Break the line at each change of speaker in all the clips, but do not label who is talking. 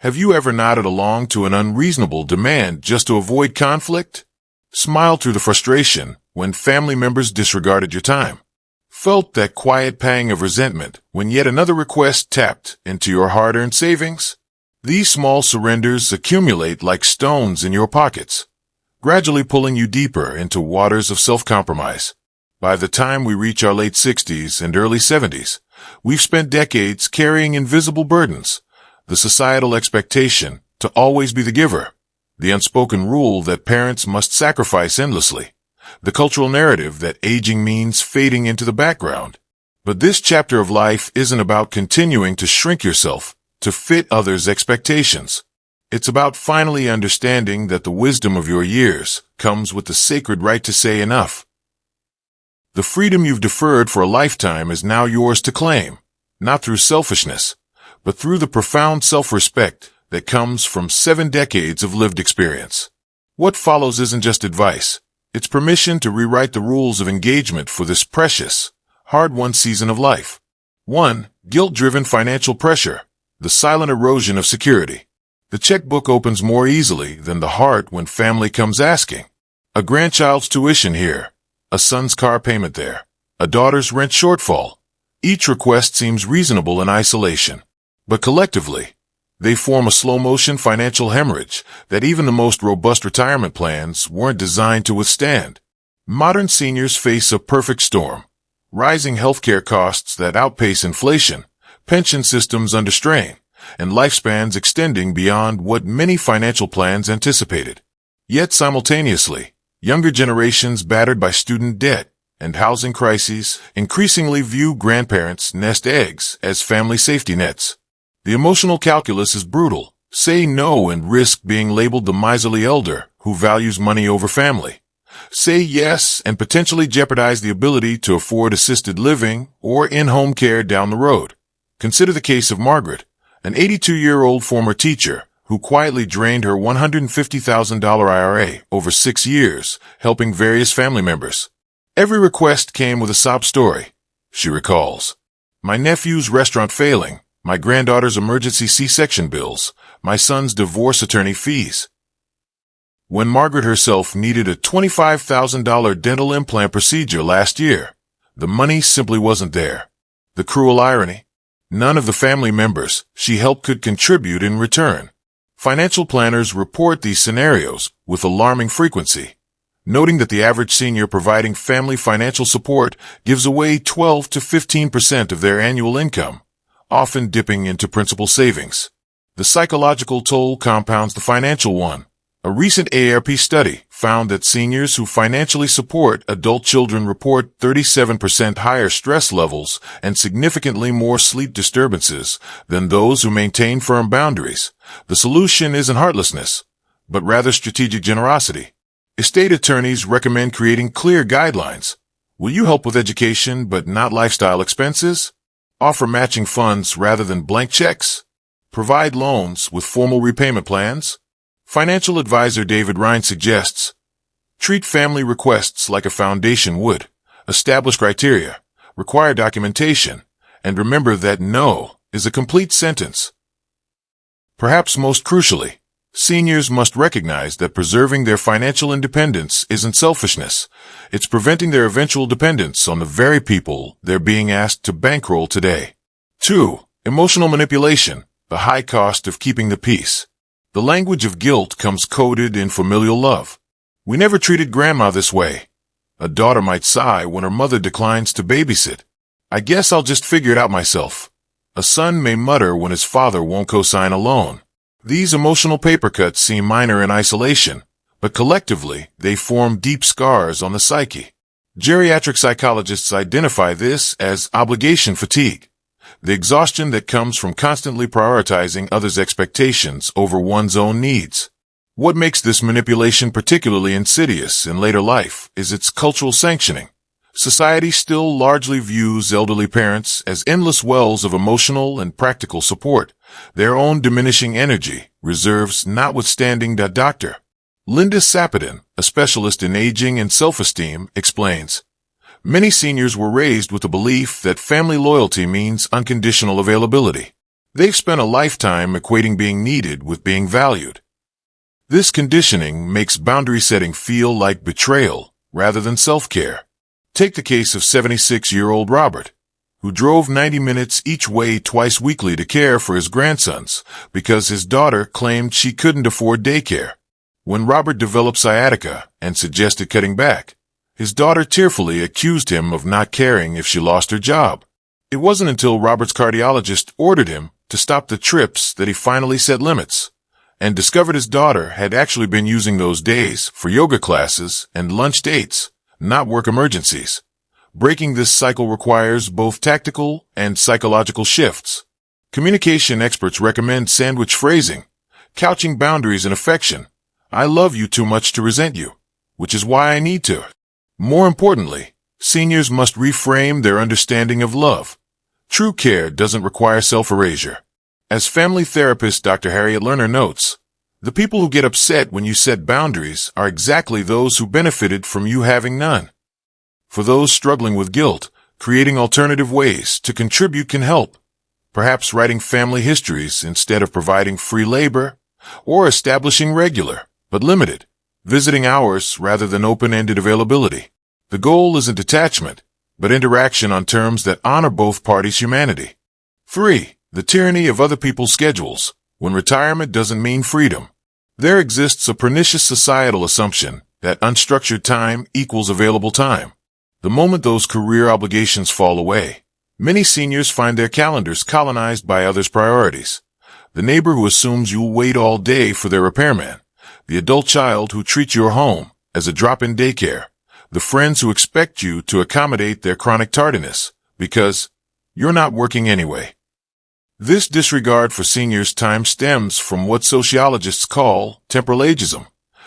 Have you ever nodded along to an unreasonable demand just to avoid conflict? Smiled through the frustration when family members disregarded your time? Felt that quiet pang of resentment when yet another request tapped into your hard-earned savings? These small surrenders accumulate like stones in your pockets, gradually pulling you deeper into waters of self-compromise. By the time we reach our late 60s and early 70s, we've spent decades carrying invisible burdens. The societal expectation to always be the giver, the unspoken rule that parents must sacrifice endlessly, the cultural narrative that aging means fading into the background. But this chapter of life isn't about continuing to shrink yourself to fit others' expectations. It's about finally understanding that the wisdom of your years comes with the sacred right to say enough. The freedom you've deferred for a lifetime is now yours to claim, not through selfishness, but through the profound self-respect that comes from 7 decades of lived experience. What follows isn't just advice. It's permission to rewrite the rules of engagement for this precious, hard-won season of life. 1. Guilt-driven financial pressure, the silent erosion of security. The checkbook opens more easily than the heart when family comes asking. A grandchild's tuition here, a son's car payment there, a daughter's rent shortfall. Each request seems reasonable in isolation. But collectively, they form a slow-motion financial hemorrhage that even the most robust retirement plans weren't designed to withstand. Modern seniors face a perfect storm: rising healthcare costs that outpace inflation, pension systems under strain, and lifespans extending beyond what many financial plans anticipated. Yet simultaneously, younger generations battered by student debt and housing crises increasingly view grandparents' nest eggs as family safety nets. The emotional calculus is brutal. Say no and risk being labeled the miserly elder who values money over family. Say yes and potentially jeopardize the ability to afford assisted living or in-home care down the road. Consider the case of Margaret, an 82-year-old former teacher who quietly drained her $150,000 IRA over 6 years, helping various family members. Every request came with a sob story. She recalls, "My nephew's restaurant failing, my granddaughter's emergency C-section bills, my son's divorce attorney fees." When Margaret herself needed a $25,000 dental implant procedure last year, the money simply wasn't there. The cruel irony: none of the family members she helped could contribute in return. Financial planners report these scenarios with alarming frequency, noting that the average senior providing family financial support gives away 12 to 15% of their annual income, often dipping into principal savings. The psychological toll compounds the financial one. A recent AARP study found that seniors who financially support adult children report 37% higher stress levels and significantly more sleep disturbances than those who maintain firm boundaries. The solution isn't heartlessness, but rather strategic generosity. Estate attorneys recommend creating clear guidelines. Will you help with education but not lifestyle expenses? Offer matching funds rather than blank checks? Provide loans with formal repayment plans? Financial advisor David Ryan suggests, treat family requests like a foundation would. Establish criteria, require documentation, and remember that no is a complete sentence. Perhaps most crucially, seniors must recognize that preserving their financial independence isn't selfishness. It's preventing their eventual dependence on the very people they're being asked to bankroll today. 2. Emotional manipulation, the high cost of keeping the peace. The language of guilt comes coded in familial love. "We never treated grandma this way." A daughter might sigh when her mother declines to babysit. "I guess I'll just figure it out myself." A son may mutter when his father won't co-sign a loan. These emotional paper cuts seem minor in isolation, but collectively they form deep scars on the psyche. Geriatric psychologists identify this as obligation fatigue, the exhaustion that comes from constantly prioritizing others' expectations over one's own needs. What makes this manipulation particularly insidious in later life is its cultural sanctioning. Society still largely views elderly parents as endless wells of emotional and practical support, their own diminishing energy reserves notwithstanding. Dr. Linda Sapadin, a specialist in aging and self-esteem, explains, many seniors were raised with the belief that family loyalty means unconditional availability. They've spent a lifetime equating being needed with being valued. This conditioning makes boundary setting feel like betrayal rather than self-care. Take the case of 76-year-old Robert, who drove 90 minutes each way twice weekly to care for his grandsons because his daughter claimed she couldn't afford daycare. When Robert developed sciatica and suggested cutting back, his daughter tearfully accused him of not caring if she lost her job. It wasn't until Robert's cardiologist ordered him to stop the trips that he finally set limits, and discovered his daughter had actually been using those days for yoga classes and lunch dates, not work emergencies. Breaking this cycle requires both tactical and psychological shifts. Communication experts recommend sandwich phrasing, couching boundaries in affection. I love you too much to resent you, which is why I need to. More importantly, seniors must reframe their understanding of love. True care doesn't require self-erasure. As family therapist Dr. Harriet Lerner notes, the people who get upset when you set boundaries are exactly those who benefited from you having none. For those struggling with guilt, creating alternative ways to contribute can help. Perhaps writing family histories instead of providing free labor, or establishing regular, but limited, visiting hours rather than open-ended availability. The goal isn't attachment, but interaction on terms that honor both parties' humanity. 3. The tyranny of other people's schedules. When retirement doesn't mean freedom, there exists a pernicious societal assumption that unstructured time equals available time. The moment those career obligations fall away, many seniors find their calendars colonized by others' priorities. The neighbor who assumes you'll wait all day for their repairman, the adult child who treats your home as a drop-in daycare, the friends who expect you to accommodate their chronic tardiness because you're not working anyway. This disregard for seniors' time stems from what sociologists call temporal ageism,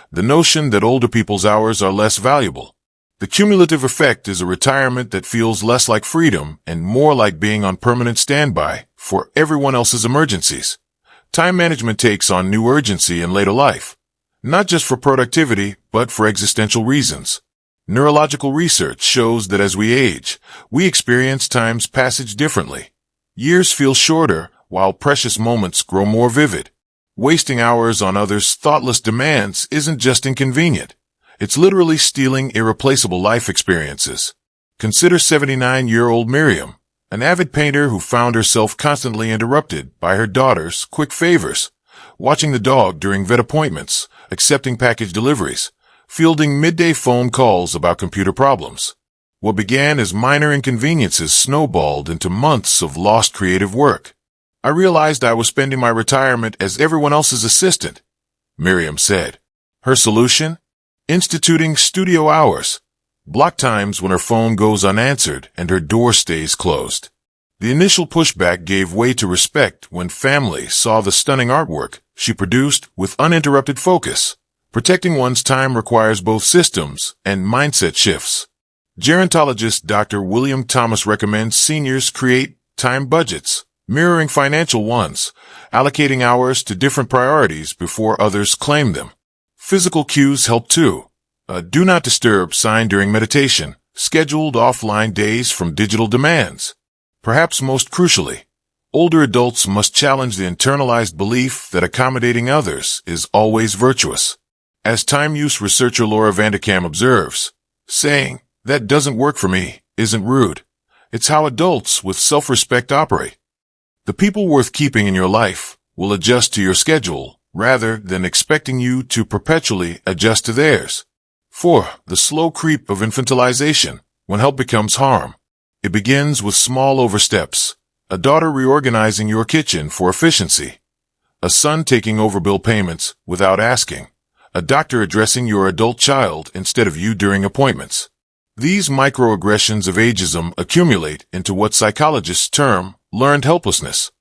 the notion that older people's hours are less valuable. The cumulative effect is a retirement that feels less like freedom and more like being on permanent standby for everyone else's emergencies. Time management takes on new urgency in later life, not just for productivity, but for existential reasons. Neurological research shows that as we age, we experience time's passage differently. Years feel shorter, while precious moments grow more vivid. Wasting hours on others' thoughtless demands isn't just inconvenient. It's literally stealing irreplaceable life experiences. Consider 79-year-old Miriam, an avid painter who found herself constantly interrupted by her daughter's quick favors, watching the dog during vet appointments, accepting package deliveries, fielding midday phone calls about computer problems. What began as minor inconveniences snowballed into months of lost creative work. I realized I was spending my retirement as everyone else's assistant, Miriam said. Her solution? Instituting studio hours, block times when her phone goes unanswered and her door stays closed. The initial pushback gave way to respect when family saw the stunning artwork she produced with uninterrupted focus. Protecting one's time requires both systems and mindset shifts. Gerontologist Dr. William Thomas recommends seniors create time budgets, mirroring financial ones, allocating hours to different priorities before others claim them. Physical cues help too. A do not disturb sign during meditation, scheduled offline days from digital demands. Perhaps most crucially, older adults must challenge the internalized belief that accommodating others is always virtuous. As time use researcher Laura Vanderkam observes, saying, "That doesn't work for me," isn't rude. It's how adults with self-respect operate. The people worth keeping in your life will adjust to your schedule rather than expecting you to perpetually adjust to theirs. 4. The slow creep of infantilization, when help becomes harm. It begins with small oversteps. A daughter reorganizing your kitchen for efficiency. A son taking over bill payments without asking. A doctor addressing your adult child instead of you during appointments. These microaggressions of ageism accumulate into what psychologists term learned helplessness.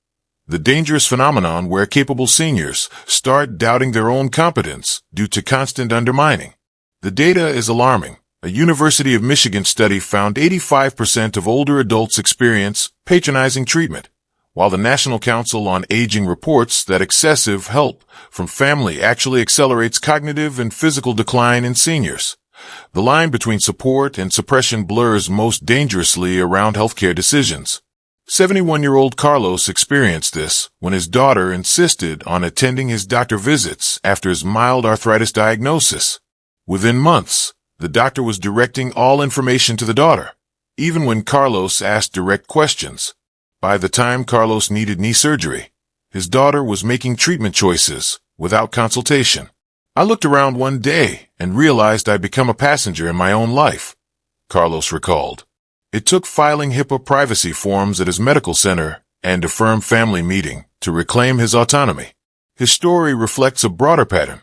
The dangerous phenomenon where capable seniors start doubting their own competence due to constant undermining. The data is alarming. A University of Michigan study found 85% of older adults experience patronizing treatment, while the National Council on Aging reports that excessive help from family actually accelerates cognitive and physical decline in seniors. The line between support and suppression blurs most dangerously around healthcare decisions. 71-year-old Carlos experienced this when his daughter insisted on attending his doctor visits after his mild arthritis diagnosis. Within months, the doctor was directing all information to the daughter, even when Carlos asked direct questions. By the time Carlos needed knee surgery, his daughter was making treatment choices without consultation. I looked around one day and realized I'd become a passenger in my own life, Carlos recalled. It took filing HIPAA privacy forms at his medical center and a firm family meeting to reclaim his autonomy. His story reflects a broader pattern.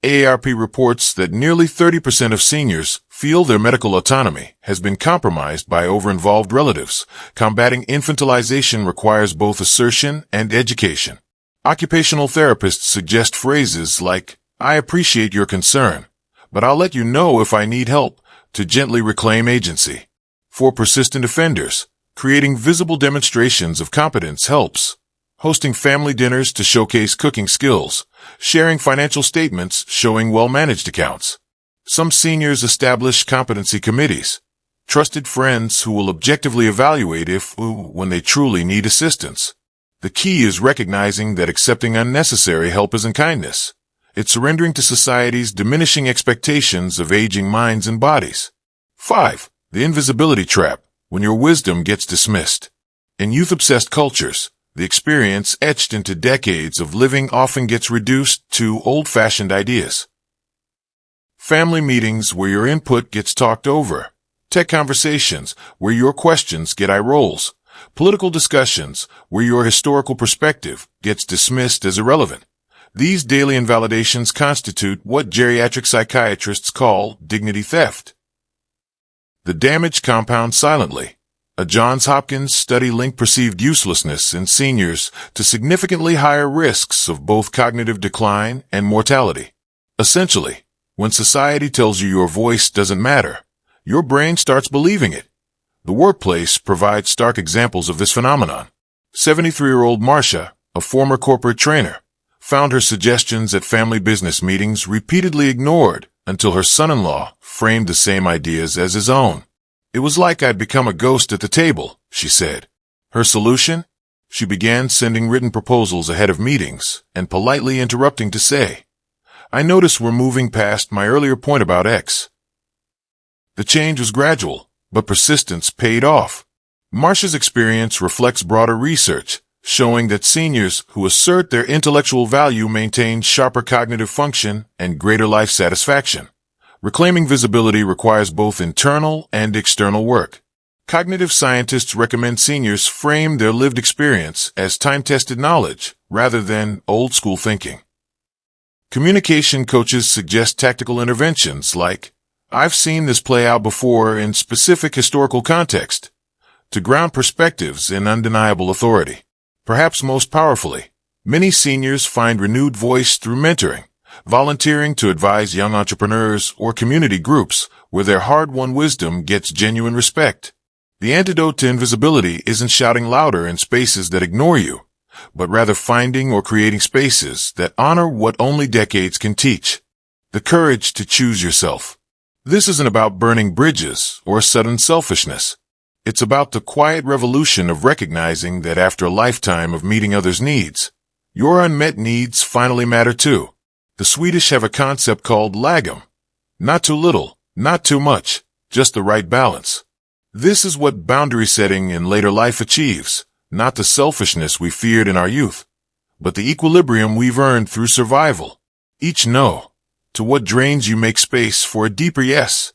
AARP reports that nearly 30% of seniors feel their medical autonomy has been compromised by over-involved relatives. Combating infantilization requires both assertion and education. Occupational therapists suggest phrases like, "I appreciate your concern, but I'll let you know if I need help," to gently reclaim agency. For persistent offenders, creating visible demonstrations of competence helps. Hosting family dinners to showcase cooking skills, sharing financial statements showing well-managed accounts. Some seniors establish competency committees, trusted friends who will objectively evaluate when they truly need assistance. The key is recognizing that accepting unnecessary help isn't kindness. It's surrendering to society's diminishing expectations of aging minds and bodies. 5. The invisibility trap, when your wisdom gets dismissed. In youth-obsessed cultures, the experience etched into decades of living often gets reduced to old-fashioned ideas. Family meetings where your input gets talked over. Tech conversations where your questions get eye rolls. Political discussions where your historical perspective gets dismissed as irrelevant. These daily invalidations constitute what geriatric psychiatrists call dignity theft. The damage compounds silently. A Johns Hopkins study linked perceived uselessness in seniors to significantly higher risks of both cognitive decline and mortality. Essentially, when society tells you your voice doesn't matter, your brain starts believing it. The workplace provides stark examples of this phenomenon. 73-year-old Marcia, a former corporate trainer, found her suggestions at family business meetings repeatedly ignored until her son-in-law framed the same ideas as his own. "It was like I'd become a ghost at the table," she said. Her solution? She began sending written proposals ahead of meetings and politely interrupting to say, "I notice we're moving past my earlier point about X." The change was gradual, but persistence paid off. Marcia's experience reflects broader research, showing that seniors who assert their intellectual value maintain sharper cognitive function and greater life satisfaction. Reclaiming visibility requires both internal and external work. Cognitive scientists recommend seniors frame their lived experience as time-tested knowledge rather than old-school thinking. Communication coaches suggest tactical interventions like, "I've seen this play out before in specific historical context," to ground perspectives in undeniable authority. Perhaps most powerfully, many seniors find renewed voice through mentoring, volunteering to advise young entrepreneurs or community groups where their hard-won wisdom gets genuine respect. The antidote to invisibility isn't shouting louder in spaces that ignore you, but rather finding or creating spaces that honor what only decades can teach. The courage to choose yourself. This isn't about burning bridges or sudden selfishness. It's about the quiet revolution of recognizing that after a lifetime of meeting others' needs, your unmet needs finally matter too. The Swedish have a concept called lagom. Not too little, not too much, just the right balance. This is what boundary setting in later life achieves, not the selfishness we feared in our youth, but the equilibrium we've earned through survival. Each no. To what drains you make space for a deeper yes.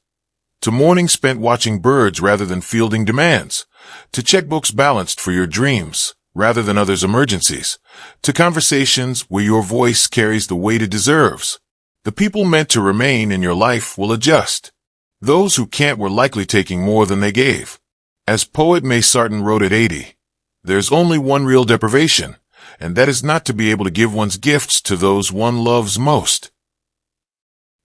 To mornings spent watching birds rather than fielding demands. To checkbooks balanced for your dreams rather than others' emergencies. To conversations where your voice carries the weight it deserves. The people meant to remain in your life will adjust. Those who can't were likely taking more than they gave. As poet May Sarton wrote at 80, "There's only one real deprivation, and that is not to be able to give one's gifts to those one loves most."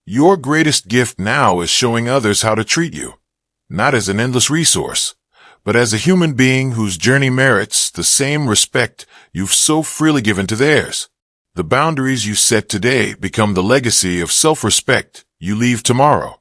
Your greatest gift now is showing others how to treat you, not as an endless resource, but as a human being whose journey merits the same respect you've so freely given to theirs. The boundaries you set today become the legacy of self-respect you leave tomorrow.